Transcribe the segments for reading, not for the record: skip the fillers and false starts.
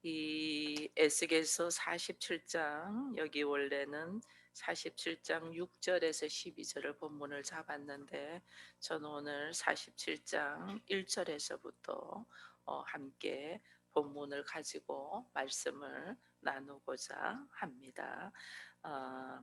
이 에스겔서 47장, 여기 원래는 47장 6절에서 12절을 본문을 잡았는데 저는 오늘 47장 1절에서부터 함께 본문을 가지고 말씀을 나누고자 합니다. 어,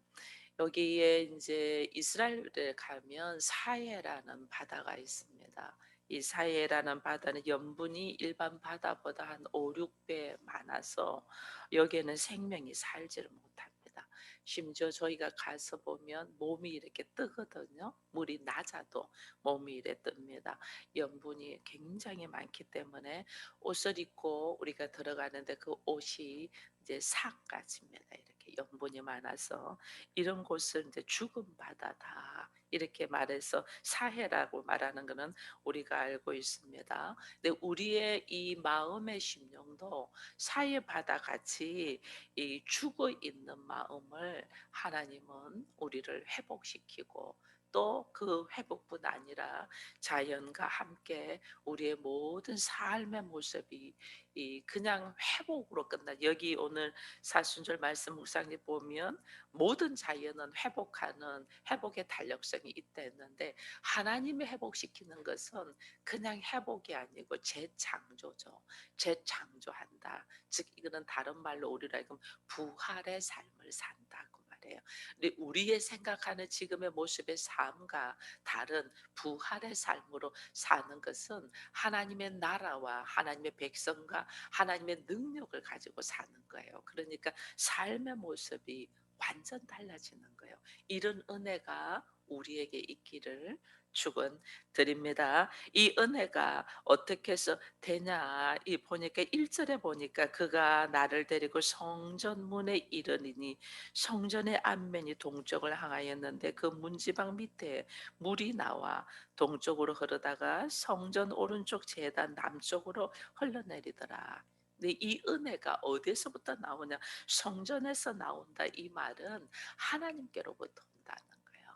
여기에 이제 이스라엘에 가면 사해라는 바다가 있습니다. 이 사해라는 바다는 염분이 일반 바다보다 한 5, 6배 많아서 여기에는 생명이 살지를 못합니다. 심지어 저희가 가서 보면 몸이 이렇게 뜨거든요. 물이 낮아도 몸이 이래 뜹니다. 염분이 굉장히 많기 때문에 옷을 입고 우리가 들어가는데 그 옷이 이제 삭같습니다. 이렇게 염분이 많아서 이런 곳을 이제 죽은 바다다 이렇게 말해서 사해라고 말하는 것은 우리가 알고 있습니다. 근데 우리의 이 마음의 심령도 사해 바다 같이 이 죽어 있는 마음을 하나님은 우리를 회복시키고 또 그 회복뿐 아니라 자연과 함께 우리의 모든 삶의 모습이 이 그냥 회복으로 끝나. 여기 오늘 사순절 말씀 묵상에 보면 모든 자연은 회복하는 회복의 탄력성이 있다 했는데 하나님이 회복시키는 것은 그냥 회복이 아니고 재창조죠. 재창조한다. 즉 이거는 다른 말로 우리로 하여금 부활의 삶을 산다고 말해요. 근데 우리의 생각하는 지금의 모습의 삶과 다른 부활의 삶으로 사는 것은 하나님의 나라와 하나님의 백성과 하나님의 능력을 가지고 사는 거예요. 그러니까 삶의 모습이 완전 달라지는 거예요. 이런 은혜가 우리에게 있기를 축원드립니다. 이 은혜가 어떻게 해서 되냐? 이 보니까 1절에 보니까 그가 나를 데리고 성전 문에 이르니니 성전의 앞면이 동쪽을 향하였는데 그 문지방 밑에 물이 나와 동쪽으로 흐르다가 성전 오른쪽 제단 남쪽으로 흘러내리더라. 근데 이 은혜가 어디서부터 나오냐? 성전에서 나온다. 이 말은 하나님께로부터 온다는 거예요.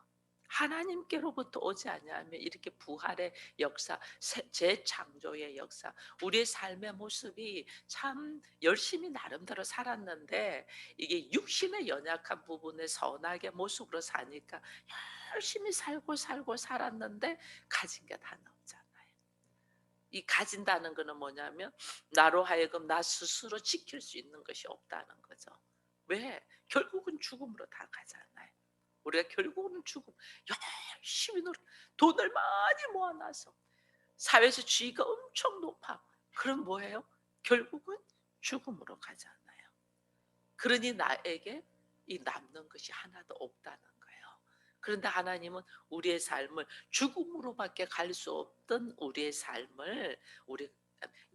하나님께로부터 오지 않냐면 이렇게 부활의 역사, 재창조의 역사, 우리의 삶의 모습이 참 열심히 나름대로 살았는데 이게 육신의 연약한 부분에 선하게 모습으로 사니까 열심히 살고 살고 살았는데 가진 게 다 나오잖아요. 이 가진다는 거는 뭐냐면 나로 하여금 나 스스로 지킬 수 있는 것이 없다는 거죠. 왜? 결국은 죽음으로 다 가잖아요. 우리가 결국은 죽음, 열심히 돈을 많이 모아놔서 사회에서 지위가 엄청 높아. 그럼 뭐예요? 결국은 죽음으로 가잖아요. 그러니 나에게 이 남는 것이 하나도 없다는 거예요. 그런데 하나님은 우리의 삶을 죽음으로밖에 갈 수 없던 우리의 삶을 우리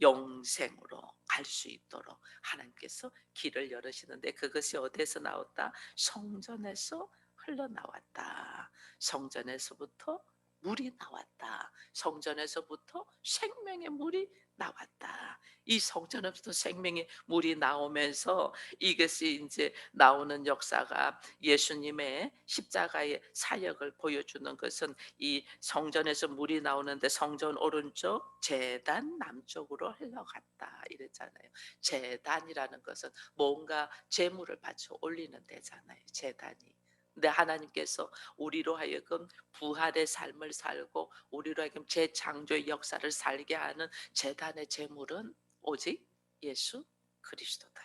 영생으로 갈 수 있도록 하나님께서 길을 열으시는데 그것이 어디에서 나왔다? 성전에서 흘러나왔다. 성전에서부터 물이 나왔다. 성전에서부터 생명의 물이 나왔다. 이 성전에서부터 생명의 물이 나오면서 이것이 이제 나오는 역사가 예수님의 십자가의 사역을 보여주는 것은 이 성전에서 물이 나오는데 성전 오른쪽 제단 남쪽으로 흘러갔다 이랬잖아요. 제단이라는 것은 뭔가 제물을 바쳐 올리는 데잖아요. 제단이. 근데 하나님께서 우리로 하여금 부활의 삶을 살고 우리로 하여금 재창조의 역사를 살게 하는 제단의 제물은 오직 예수 그리스도다.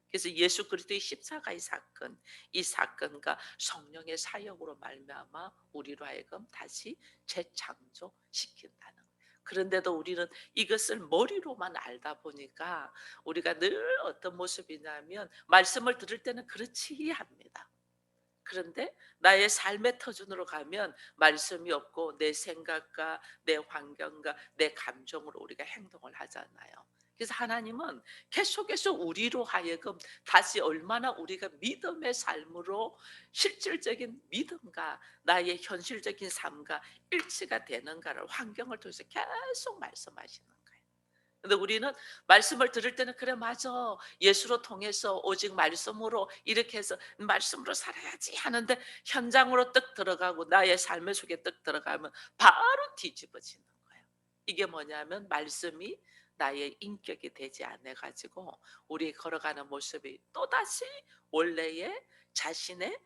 그래서 예수 그리스도의 십자가의 사건, 이 사건과 성령의 사역으로 말미암아 우리로 하여금 다시 재창조시킨다는. 그런데도 우리는 이것을 머리로만 알다 보니까 우리가 늘 어떤 모습이냐면 말씀을 들을 때는 그렇지 합니다. 그런데 나의 삶의 터전으로 가면 말씀이 없고 내 생각과 내 환경과 내 감정으로 우리가 행동을 하잖아요. 그래서 하나님은 계속해서 우리로 하여금 다시 얼마나 우리가 믿음의 삶으로 실질적인 믿음과 나의 현실적인 삶과 일치가 되는가를 환경을 통해서 계속 말씀하시는 거예요. 근데 우리는 말씀을 들을 때는 그래 맞아. 예수로 통해서 오직 말씀으로 이렇게 해서 말씀으로 살아야지 하는데 현장으로 떡 들어가고 나의 삶의 속에 떡 들어가면 바로 뒤집어지는 거예요. 이게 뭐냐면 말씀이 나의 인격이 되지 않아 가지고 우리 걸어가는 모습이 또다시 원래의 자신의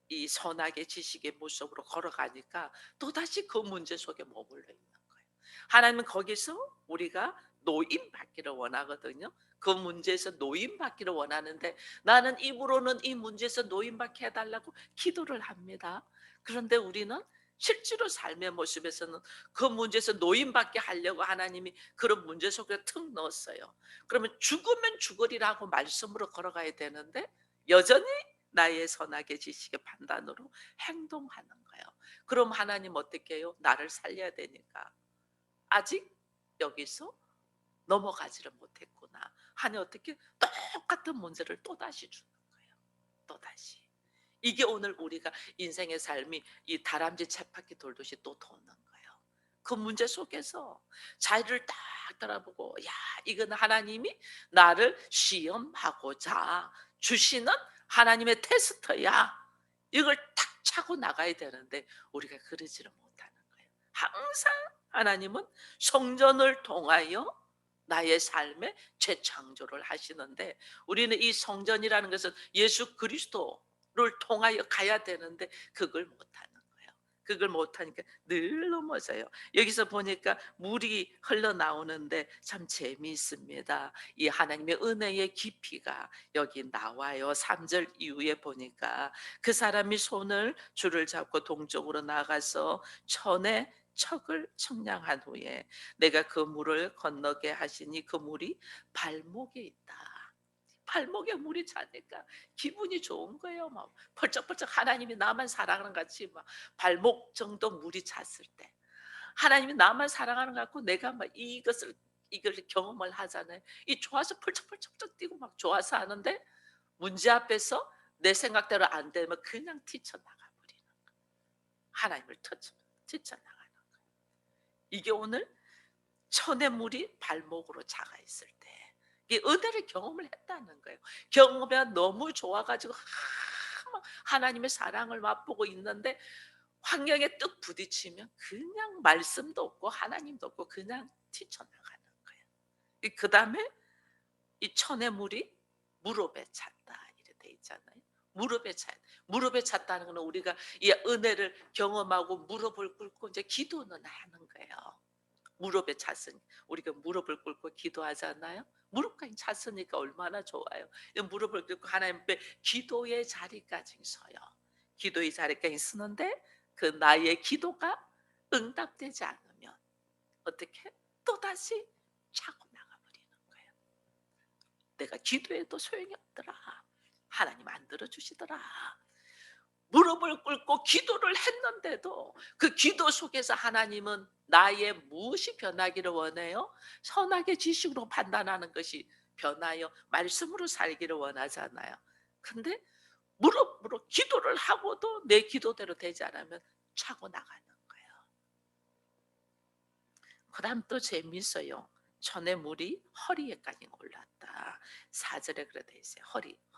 이 선악의 지식의 모습으로 걸어가니까 또다시 그 문제 속에 머물러 있는 거예요. 하나님은 거기서 우리가 노임받기를 원하거든요. 그 문제에서 노임받기를 원하는데 나는 입으로는 이 문제에서 노임받게 해 달라고 기도를 합니다. 그런데 우리는 실제로 삶의 모습에서는 그 문제에서 노임받게 하려고 하나님이 그런 문제 속에 툭 넣었어요. 그러면 죽으면 죽으리라고 말씀으로 걸어가야 되는데 여전히 나의 선악의 지식의 판단으로 행동하는 거예요. 그럼 하나님 어떻게 해요? 나를 살려야 되니까. 아직 여기서 넘어가지를 못했구나. 하니 어떻게 똑같은 문제를 또다시 주는 거예요. 또다시. 이게 오늘 우리가 인생의 삶이 이 다람쥐 쳇바퀴 돌듯이 또 도는 거예요. 그 문제 속에서 자리를 딱 돌아보고 야 이건 하나님이 나를 시험하고자 주시는 하나님의 테스트야. 이걸 탁 차고 나가야 되는데 우리가 그러지를 못하는 거예요. 항상 하나님은 성전을 통하여 나의 삶에 재창조를 하시는데 우리는 이 성전이라는 것은 예수 그리스도를 통하여 가야 되는데 그걸 못하는 거예요. 그걸 못하니까 늘 넘어져요. 여기서 보니까 물이 흘러나오는데 참 재미있습니다. 이 하나님의 은혜의 깊이가 여기 나와요. 3절 이후에 보니까 그 사람이 손을 줄을 잡고 동쪽으로 나가서 천에 척을 청량한 후에 내가 그 물을 건너게 하시니 그 물이 발목에 있다. 발목에 물이 차니까 기분이 좋은 거예요. 막 펄쩍펄쩍 하나님이 나만 사랑하는 것 같이 막 발목 정도 물이 찼을 때 하나님이 나만 사랑하는 것 같고 내가 막 이걸 경험을 하잖아요. 이 좋아서 펄쩍펄쩍 뛰고 막 좋아서 하는데 문제 앞에서 내 생각대로 안 되면 그냥 뛰쳐나가 버리는 하나님을 뛰쳐나가는 이게 오늘 천의 물이 발목으로 차가 있을 때 이 은혜를 경험을 했다는 거예요. 경험이 너무 좋아가지고 막 하나님의 사랑을 맛보고 있는데 환경에 뚝 부딪히면 그냥 말씀도 없고 하나님도 없고 그냥 튀쳐나가는 거예요. 그 다음에 이 천의 물이 무릎에 찼다 이렇게 돼 있잖아요. 무릎에 찼. 무릎에 찼다는 것은 우리가 이 은혜를 경험하고 무릎을 꿇고 이제 기도는 하는 거예요. 무릎에 찼으니 우리가 무릎을 꿇고 기도하잖아요. 무릎까지 찼으니까 얼마나 좋아요. 이 무릎을 꿇고 하나님 앞에 기도의 자리까지 서요. 기도의 자리까지 서는데 그 나의 기도가 응답되지 않으면 어떻게 또다시 차고 나가버리는 거예요. 내가 기도해도 소용이 없더라. 하나님 안 들어주시더라. 무릎을 꿇고 기도를 했는데도 그 기도 속에서 하나님은 나의 무엇이 변하기를 원해요? 선악의 지식으로 판단하는 것이 변하여 말씀으로 살기를 원하잖아요. 근데 무릎으로 기도를 하고도 내 기도대로 되지 않으면 차고 나가는 거예요. 그다음 또 재미있어요. 전에 물이 허리에까지 올랐다. 4절에 그래 돼 있어요.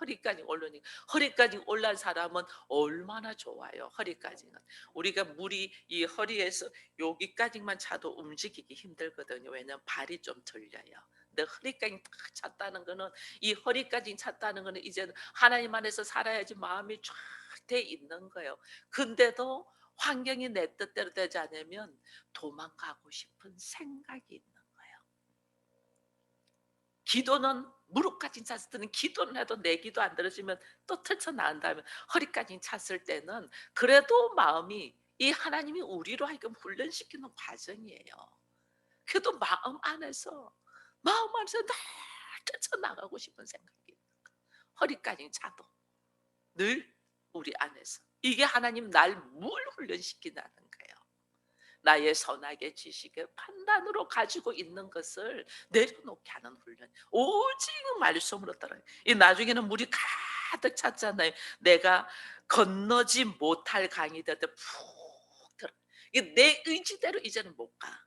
허리까지 올르니 허리까지 올란 사람은 얼마나 좋아요. 허리까지는 우리가 물이 이 허리에서 여기까지만 차도 움직이기 힘들거든요. 왜냐면 발이 좀 들려요. 근데 허리까지 딱 찼다는 거는 이 허리까지 찼다는 거는 이제는 하나님 안에서 살아야지 마음이 쫙 돼 있는 거예요. 근데도 환경이 내 뜻대로 되지 않으면 도망가고 싶은 생각이 있는 거예요. 기도는 무릎까지 찼을 때는 기도는 해도 내 기도 안 들어지면 또 틀쳐나온 다음에 허리까지 찼을 때는 그래도 마음이 이 하나님이 우리로 하여금 훈련시키는 과정이에요. 그래도 마음 안에서 늘 뛰쳐나가고 싶은 생각이 있는 거예요. 허리까지 차도 늘 우리 안에서 이게 하나님 날 뭘 훈련시키나는 거예요. 나의 선악의 지식의 판단으로 가지고 있는 것을 내려놓게 하는 훈련. 오직 말씀으로 따라요. 이 나중에는 물이 가득 찼잖아요. 내가 건너지 못할 강이 될때 푹 들어. 이게 내 의지대로 이제는 못 가.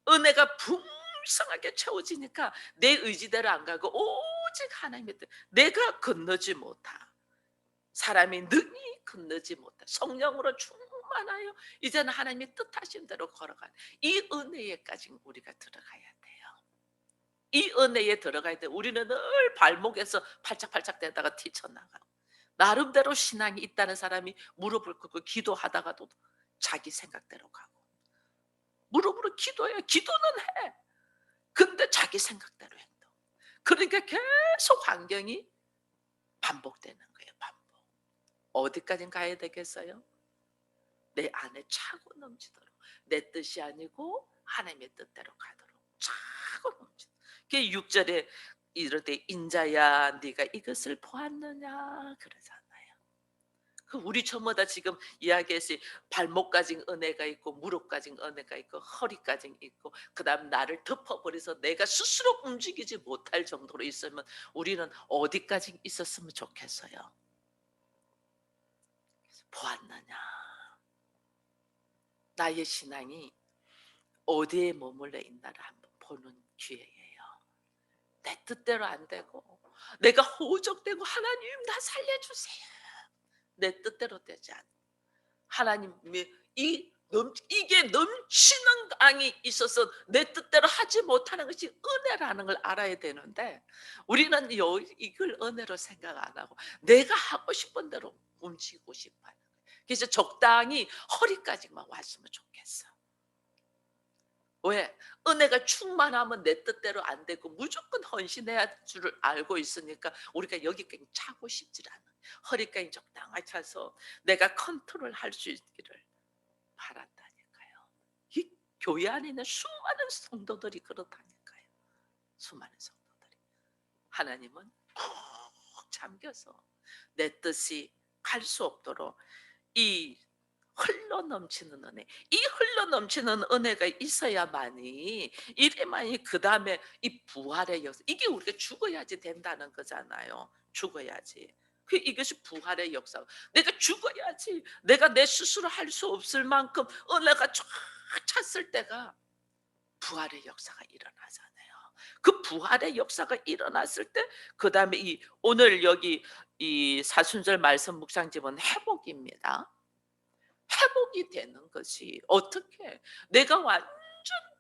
은혜가 풍성하게 채워지니까 내 의지대로 안 가고 오직 하나님의 뜻. 내가 건너지 못하. 사람이 능히 건너지 못해 성령으로 충만하여 이제는 하나님이 뜻하신 대로 걸어가는 이 은혜에까지 우리가 들어가야 돼요. 이 은혜에 들어가야 돼. 우리는 늘 발목에서 팔짝팔짝 대다가 튀쳐나가고, 나름대로 신앙이 있다는 사람이 무릎을 꿇고 기도하다가도 자기 생각대로 가고, 무릎으로 기도해. 기도는 해. 근데 자기 생각대로 행동. 그러니까 계속 환경이 반복되는 거예요. 반복. 어디까지 가야 되겠어요? 내 안에 차고 넘치도록, 내 뜻이 아니고 하나님의 뜻대로 가도록 차고 넘치도록. 그 6절에 이럴 때 인자야 네가 이것을 보았느냐 그러잖아요. 그 우리 전부 다 지금 이야기했듯이 발목까지 은혜가 있고, 무릎까지 은혜가 있고, 허리까지 있고, 그다음 나를 덮어버려서 내가 스스로 움직이지 못할 정도로 있으면 우리는 어디까지 있었으면 좋겠어요? 보았느냐, 나의 신앙이 어디에 머물러 있나를 한번 보는 기회예요. 내 뜻대로 안 되고 내가 호적되고 하나님 나 살려주세요, 내 뜻대로 되지 않아. 하나님이 이게 넘치는 강이 있어서 내 뜻대로 하지 못하는 것이 은혜라는 걸 알아야 되는데, 우리는 이걸 은혜로 생각 안 하고 내가 하고 싶은 대로 움직이고 싶어 하는 거예요. 그래서 적당히 허리까지만 왔으면 좋겠어. 왜? 은혜가 충만하면 내 뜻대로 안 되고 무조건 헌신해야 할 줄을 알고 있으니까 우리가 여기까지 차고 싶지 않아. 허리까지 적당히 차서 내가 컨트롤할 수 있기를 바란다니까요. 이 교회 안에 있는 수많은 성도들이 그렇다니까요. 수많은 성도들이. 하나님은 꼭 잠겨서 내 뜻이 갈 수 없도록 이 흘러 넘치는 은혜, 이 흘러 넘치는 은혜가 있어야만이, 이래만이 그 다음에 이 부활의 역사, 이게 우리가 죽어야지 된다는 거잖아요. 죽어야지. 이것이 부활의 역사. 내가 죽어야지, 내가 내 스스로 할 수 없을 만큼 은혜가 쫙 찼을 때가 부활의 역사가 일어나잖아요. 그 부활의 역사가 일어났을 때, 그 다음에 이 오늘 여기 이 사순절 말씀 묵상집은 회복입니다. 회복이 되는 것이 어떻게, 내가 완전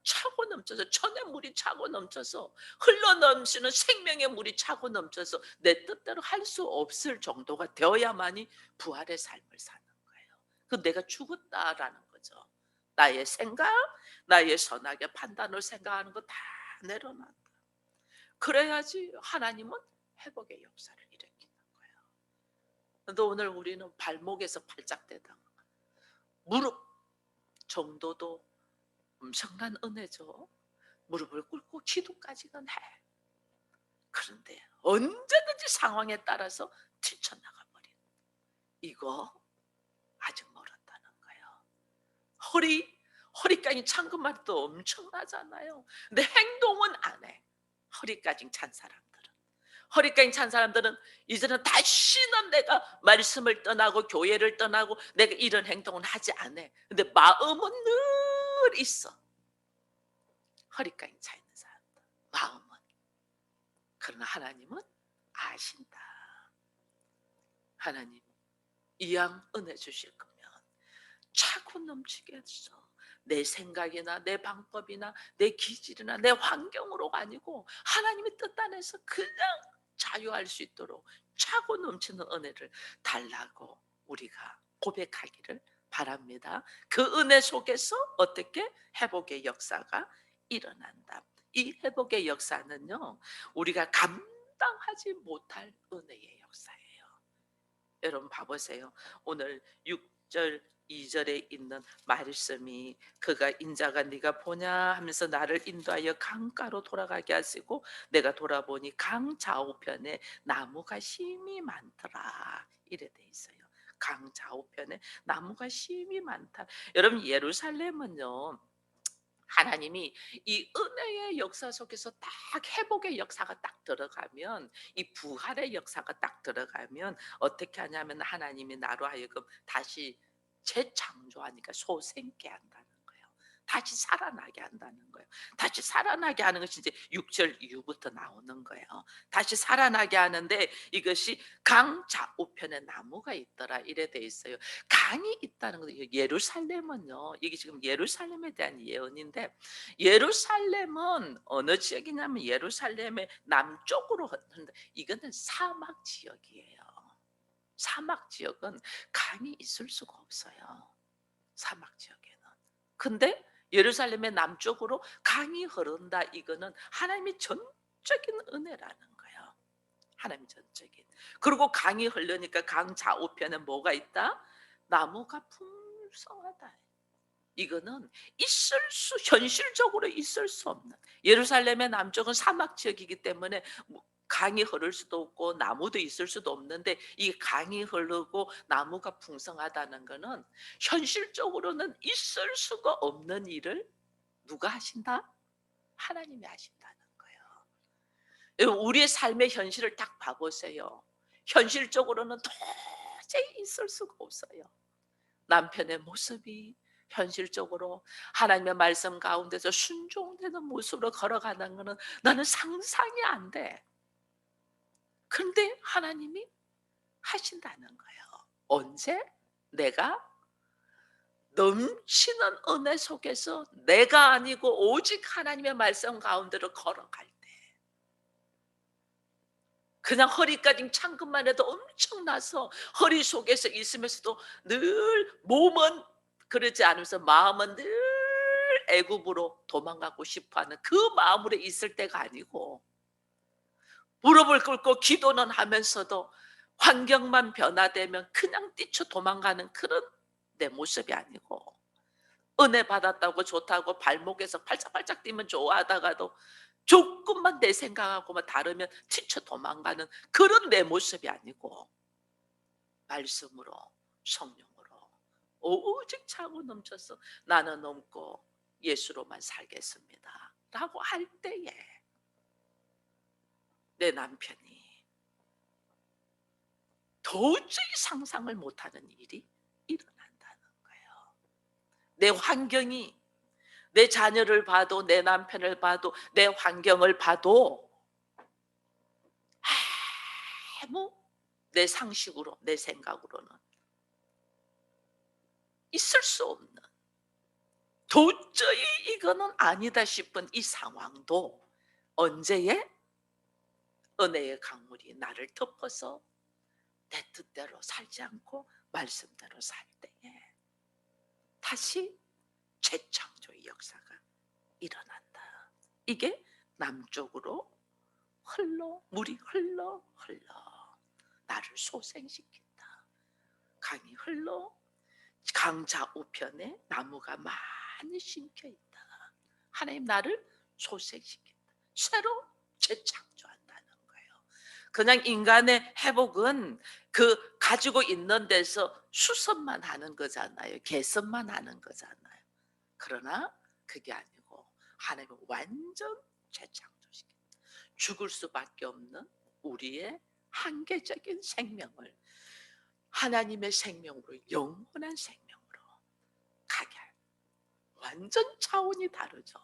차고 넘쳐서 천의 물이 차고 넘쳐서 흘러 넘치는 생명의 물이 차고 넘쳐서 내 뜻대로 할 수 없을 정도가 되어야만이 부활의 삶을 사는 거예요. 그 내가 죽었다라는 거죠. 나의 생각, 나의 선악의 판단을 생각하는 거 다 내려놔. 그래야지 하나님은 회복의 역사를 일으키는 거예요. 근데 오늘 우리는 발목에서 팔짝대다 무릎 정도도 엄청난 은혜죠. 무릎을 꿇고 기도까지는 해. 그런데 언제든지 상황에 따라서 튀쳐나가 버린, 이거 아직 멀었다는 거예요. 허리까지 찬 것만 도 엄청나잖아요. 근데 행동은 안 해. 허리까지 찬 사람들은, 허리까지 찬 사람들은 이제는 다시는 내가 말씀을 떠나고 교회를 떠나고 내가 이런 행동은 하지 않아. 근데 마음은 늘 있어. 허리까지 차 있는 사람들 마음은. 그러나 하나님은 아신다. 하나님 이왕 은혜 주실 거면 차고 넘치게 해주소. 내 생각이나 내 방법이나 내 기질이나 내 환경으로가 아니고 하나님의 뜻 안에서 그냥 자유할 수 있도록 차고 넘치는 은혜를 달라고 우리가 고백하기를 바랍니다. 그 은혜 속에서 어떻게 회복의 역사가 일어난다. 이 회복의 역사는요, 우리가 감당하지 못할 은혜의 역사예요. 여러분 봐보세요. 오늘 6절 2절에 있는 말씀이, 그가 인자가 네가 보냐 하면서 나를 인도하여 강가로 돌아가게 하시고 내가 돌아보니 강 좌우편에 나무가 심이 많더라, 이래 돼 있어요. 강 좌우편에 나무가 심이 많다. 여러분 예루살렘은요, 하나님이 이 은혜의 역사 속에서 딱 회복의 역사가 딱 들어가면, 이 부활의 역사가 딱 들어가면 어떻게 하냐면 하나님이 나로 하여금 다시 재창조하니까 소생케 한다는 거예요. 다시 살아나게 한다는 거예요. 다시 살아나게 하는 것이 이제 6절 이후부터 나오는 거예요. 다시 살아나게 하는데 이것이 강 좌우편에 나무가 있더라 이래 돼 있어요. 강이 있다는 거예요. 예루살렘은요. 이게 지금 예루살렘에 대한 예언인데 예루살렘은 어느 지역이냐면 예루살렘의 남쪽으로 흐르는데 이거는 사막 지역이에요. 사막 지역은 강이 있을 수가 없어요. 사막 지역에는. 근데 예루살렘의 남쪽으로 강이 흐른다. 이거는 하나님의 전적인 은혜라는 거예요. 하나님의 전적인. 그리고 강이 흐르니까 강 좌우편에 뭐가 있다? 나무가 풍성하다. 이거는 현실적으로 있을 수 없는, 예루살렘의 남쪽은 사막 지역이기 때문에 강이 흐를 수도 없고 나무도 있을 수도 없는데 이 강이 흐르고 나무가 풍성하다는 것은 현실적으로는 있을 수가 없는 일을 누가 하신다? 하나님이 하신다는 거예요. 여러분, 우리의 삶의 현실을 딱 봐보세요. 현실적으로는 도저히 있을 수가 없어요. 남편의 모습이 현실적으로 하나님의 말씀 가운데서 순종되는 모습으로 걸어가는 것은 나는 상상이 안 돼. 그런데 하나님이 하신다는 거예요. 언제? 내가 넘치는 은혜 속에서 내가 아니고 오직 하나님의 말씀 가운데로 걸어갈 때, 그냥 허리까지 창근만 해도 엄청나서 허리 속에서 있으면서도 늘 몸은 그러지 않으면서 마음은 늘 애굽으로 도망가고 싶어하는 그 마음으로 있을 때가 아니고, 무릎을 꿇고 기도는 하면서도 환경만 변화되면 그냥 뛰쳐 도망가는 그런 내 모습이 아니고, 은혜 받았다고 좋다고 발목에서 팔짝팔짝 뛰면 좋아하다가도 조금만 내 생각하고만 다르면 뛰쳐 도망가는 그런 내 모습이 아니고, 말씀으로, 성령으로 오직 차고 넘쳐서 나는 넘고 예수로만 살겠습니다 라고 할 때에 내 남편이 도저히 상상을 못하는 일이 일어난다는 거예요. 내 환경이, 내 자녀를 봐도 내 남편을 봐도 내 환경을 봐도 아무 내 상식으로 내 생각으로는 있을 수 없는, 도저히 이거는 아니다 싶은 이 상황도 언제에 은혜의 강물이 나를 덮어서 내 뜻대로 살지 않고 말씀대로 살 때에 다시 재창조의 역사가 일어난다. 이게 남쪽으로 물이 흘러 나를 소생시킨다. 강이 흘러 강 좌우편에 나무가 많이 심겨 있다. 하나님 나를 소생시킨다. 새로 재창조한다는 거예요. 그냥 인간의 회복은 그 가지고 있는 데서 수습만 하는 거잖아요. 개선만 하는 거잖아요. 그러나 그게 아니고 하나님은 완전 재창조시킨다. 죽을 수밖에 없는 우리의 한계적인 생명을 하나님의 생명으로, 영원한 생명으로 가게 할, 완전 차원이 다르죠.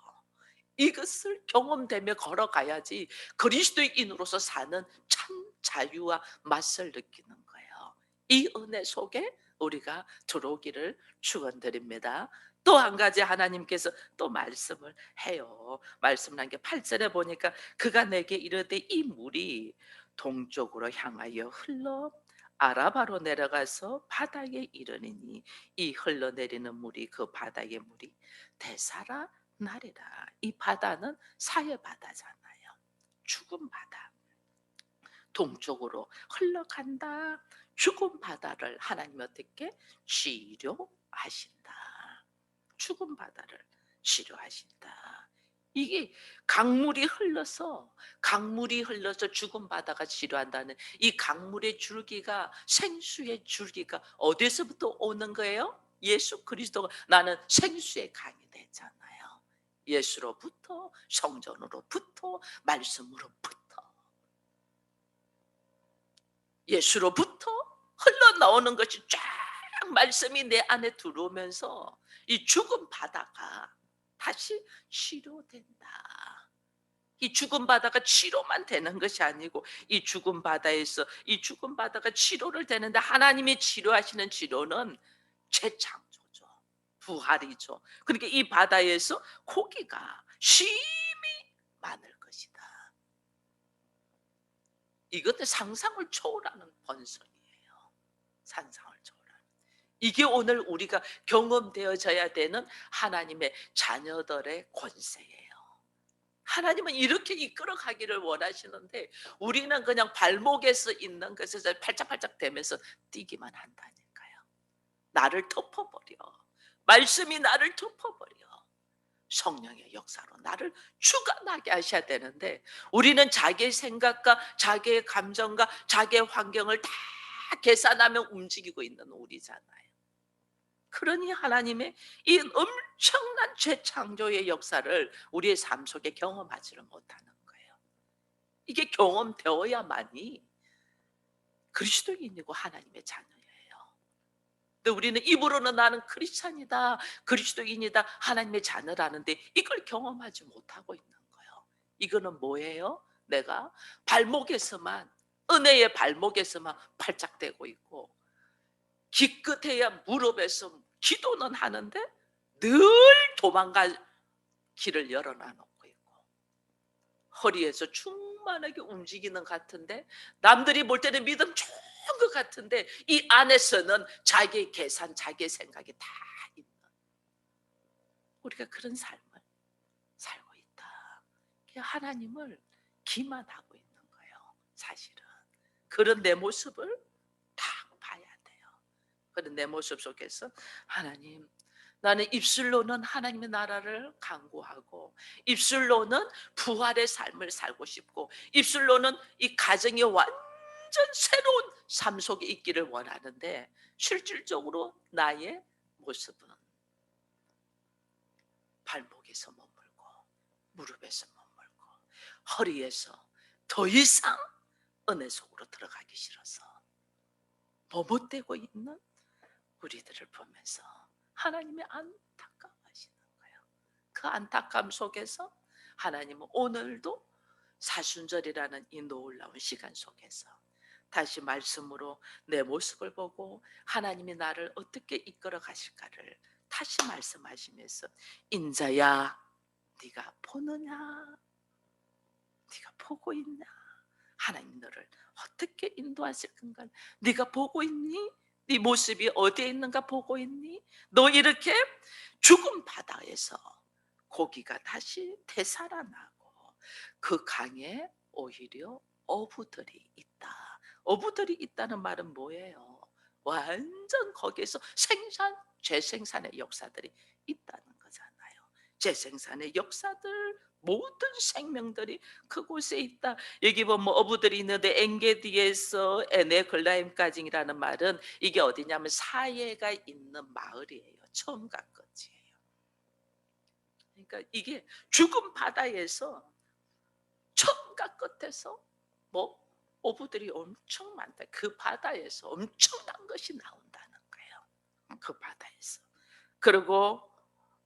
이것을 경험되며 걸어가야지 그리스도인으로서 사는 참 자유와 맛을 느끼는 거예요. 이 은혜 속에 우리가 들어오기를 축원드립니다. 또 한 가지 하나님께서 또 말씀을 해요. 말씀을 한 게 8절에 보니까 그가 내게 이르되 이 물이 동쪽으로 향하여 흘러 아라바로 내려가서 바다에 이르니니 이 흘러내리는 물이 그 바다의 물이 대사라 나리라. 이 바다는 사해 바다잖아요. 죽은 바다. 동쪽으로 흘러간다. 죽은 바다를 하나님이 어떻게 치료하신다. 죽은 바다를 치료하신다. 이게 강물이 흘러서 죽은 바다가 치료한다는 이 강물의 줄기가, 생수의 줄기가 어디서부터 오는 거예요? 예수 그리스도가 나는 생수의 강이 됐잖아요. 예수로부터, 성전으로부터, 말씀으로부터, 예수로부터 흘러나오는 것이 쫙 말씀이 내 안에 들어오면서 이 죽은 바다가 다시 치료된다. 이 죽은 바다가 치료만 되는 것이 아니고 이 죽은 바다에서 이 죽은 바다가 치료를 되는데 하나님이 치료하시는 치료는 재창조죠. 부활이죠. 그러니까 이 바다에서 고기가 쉼이 많을 것이다. 이것은 상상을 초월하는 번성이에요. 상상을 초월하는. 이게 오늘 우리가 경험되어져야 되는 하나님의 자녀들의 권세예요. 하나님은 이렇게 이끌어 가기를 원하시는데 우리는 그냥 발목에서 있는 것에서 팔짝팔짝 대면서 뛰기만 한다니까요. 나를 덮어버려. 말씀이 나를 덮어버려. 성령의 역사로 나를 주관하게 하셔야 되는데 우리는 자기의 생각과 자기의 감정과 자기의 환경을 다 계산하며 움직이고 있는 우리잖아요. 그러니 하나님의 이 엄청난 재창조의 역사를 우리의 삶 속에 경험하지를 못하는 거예요. 이게 경험되어야만이 그리스도인이고 하나님의 자녀예요. 근데 우리는 입으로는 나는 크리스찬이다, 그리스도인이다, 하나님의 자녀라는데 이걸 경험하지 못하고 있는 거예요. 이거는 뭐예요? 내가 발목에서만, 은혜의 발목에서만 팔짝대고 있고 기껏해야 무릎에서 기도는 하는데 늘 도망갈 길을 열어놔 놓고 있고 허리에서 충만하게 움직이는 것 같은데 남들이 볼 때는 믿음 좋은 것 같은데 이 안에서는 자기의 계산, 자기의 생각이 다 있는 우리가 그런 삶을 살고 있다. 하나님을 기만하고 있는 거예요. 사실은 그런 내 모습을 다 봐야 돼요. 그런 내 모습 속에서 하나님, 나는 입술로는 하나님의 나라를 강구하고 입술로는 부활의 삶을 살고 싶고 입술로는 이 가정이 완전 새로운 삶 속에 있기를 원하는데 실질적으로 나의 모습은 발목에서 머물고 무릎에서 머물고 허리에서 더 이상 은혜 속으로 들어가기 싫어서 머뭇대고 있는 우리들을 보면서 하나님이 안타까워하시는 거예요. 그 안타까움 속에서 하나님은 오늘도 사순절이라는 이 놀라운 시간 속에서 다시 말씀으로 내 모습을 보고 하나님이 나를 어떻게 이끌어 가실까를 다시 말씀하시면서 인자야 네가 보느냐, 네가 보고 있냐, 하나님 너를 어떻게 인도하실 건가, 네가 보고 있니? 네 모습이 어디에 있는가 보고 있니? 너 이렇게 죽은 바다에서 고기가 다시 되살아나고 그 강에 오히려 어부들이 있다. 어부들이 있다는 말은 뭐예요? 완전 거기에서 재생산의 역사들이 있다는 거잖아요. 재생산의 역사들, 모든 생명들이 그곳에 있다. 여기 보면 어부들이 있는데 엔게디에서 에네글라임까지라는 말은 이게 어디냐면 사해가 있는 마을이에요. 처음과 끝이에요. 그러니까 이게 죽은 바다에서 처음과 끝에서 뭐 어부들이 엄청 많다. 그 바다에서 엄청난 것이 나온다는 거예요. 그 바다에서. 그리고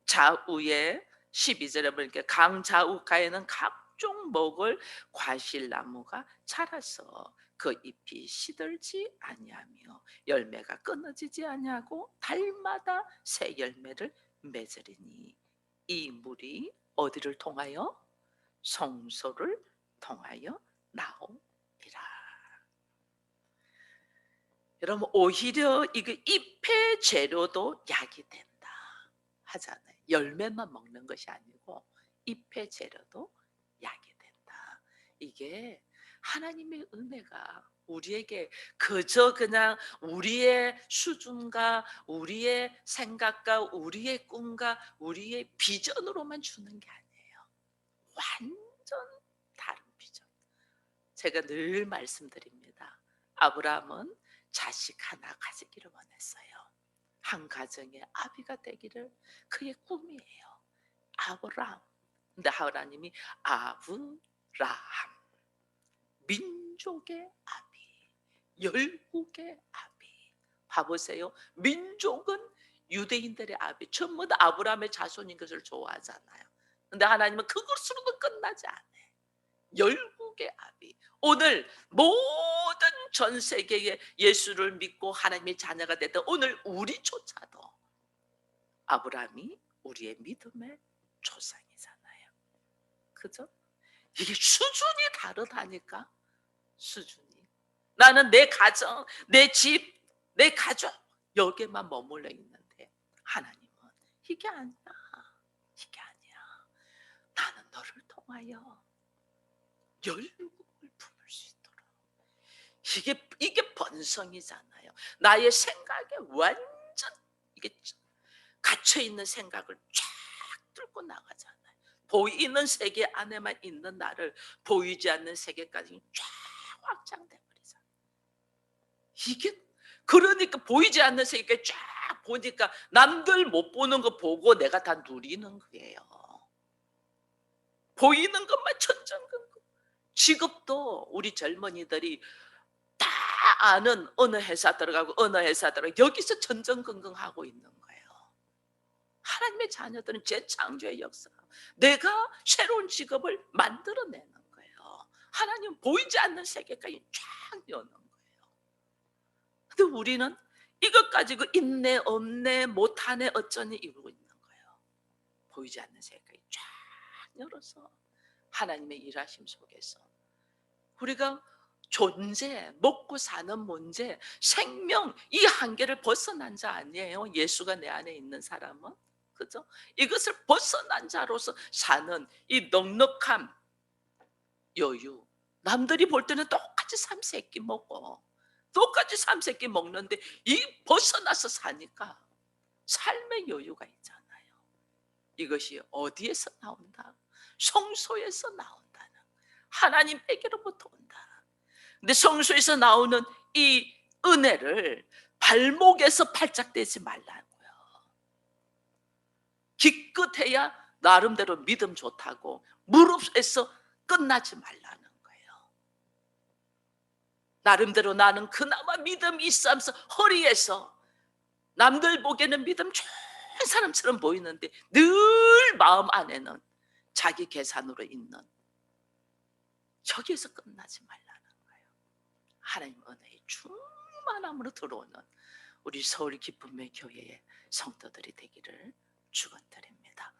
좌우에 12절에 보니까 강 좌우가에는 각종 먹을 과실나무가 자라서 그 잎이 시들지 아니하며 열매가 끊어지지 아니하고 달마다 새 열매를 맺으리니 이 물이 어디를 통하여 성소를 통하여 나오리라. 여러분 오히려 이거 잎의 재료도 약이 된다 하잖아요. 열매만 먹는 것이 아니고 잎의 재료도 약이 된다. 이게 하나님의 은혜가 우리에게 그저 그냥 우리의 수준과 우리의 생각과 우리의 꿈과 우리의 비전으로만 주는 게 아니에요. 완전 다른 비전. 제가 늘 말씀드립니다. 아브라함은 자식 하나 가지기를 원했어요. 한 가정의 아비가 되기를 그의 꿈이에요. 아브라함. 근데 하나님이 아브라함, 민족의 아비, 열국의 아비. 봐보세요. 민족은 유대인들의 아비 전부 다 아브라함의 자손인 것을 좋아하잖아요. 근데 하나님은 그것으로도 끝나지 않아요. 열국의 아비. 오늘 모든 전 세계에 예수를 믿고 하나님의 자녀가 됐던 오늘 우리조차도 아브라함이 우리의 믿음의 조상이잖아요. 그죠? 이게 수준이 다르다니까. 수준이. 나는 내 가정, 내 집, 내 가족 여기에만 머물러 있는데 하나님은 이게 아니야. 이게 아니야. 나는 너를 통하여 열국을 품을 수 있도록. 이게 번성이잖아요. 나의 생각에 완전 이게 갇혀 있는 생각을 쫙 뚫고 나가잖아요. 보이는 세계 안에만 있는 나를 보이지 않는 세계까지 쫙 확장돼 버리잖아요. 이게 그러니까 보이지 않는 세계 쫙 보니까 남들 못 보는 거 보고 내가 다 누리는 거예요. 보이는 것만 천정근거. 직업도 우리 젊은이들이 다 아는 어느 회사 들어가고 어느 회사 들어가고 여기서 전전긍긍하고 있는 거예요. 하나님의 자녀들은 재창조의 역사, 내가 새로운 직업을 만들어내는 거예요. 하나님 보이지 않는 세계까지 쫙 여는 거예요. 근데 우리는 이것 가지고 있네 없네 못하네 어쩌니 이러고 있는 거예요. 보이지 않는 세계까지 쫙 열어서 하나님의 일하심 속에서 우리가 존재, 먹고 사는 문제, 생명 이 한계를 벗어난 자 아니에요. 예수가 내 안에 있는 사람은. 그죠? 이것을 벗어난 자로서 사는 이 넉넉함, 여유. 남들이 볼 때는 똑같이 삼세끼 먹고 똑같이 삼세끼 먹는데 이 벗어나서 사니까 삶의 여유가 있잖아요. 이것이 어디에서 나온다? 성소에서 나온다는, 하나님에게로부터 온다. 근데 성소에서 나오는 이 은혜를 발목에서 팔짝대지 말라고요. 기껏해야 나름대로 믿음 좋다고 무릎에서 끝나지 말라는 거예요. 나름대로 나는 그나마 믿음이 있어 하면서 허리에서 남들 보기에는 믿음 좋은 사람처럼 보이는데 늘 마음 안에는 자기 계산으로 있는, 저기에서 끝나지 말라는 거예요. 하나님 은혜의 충만함으로 들어오는 우리 서울 기쁨의 교회의 성도들이 되기를 축원드립니다.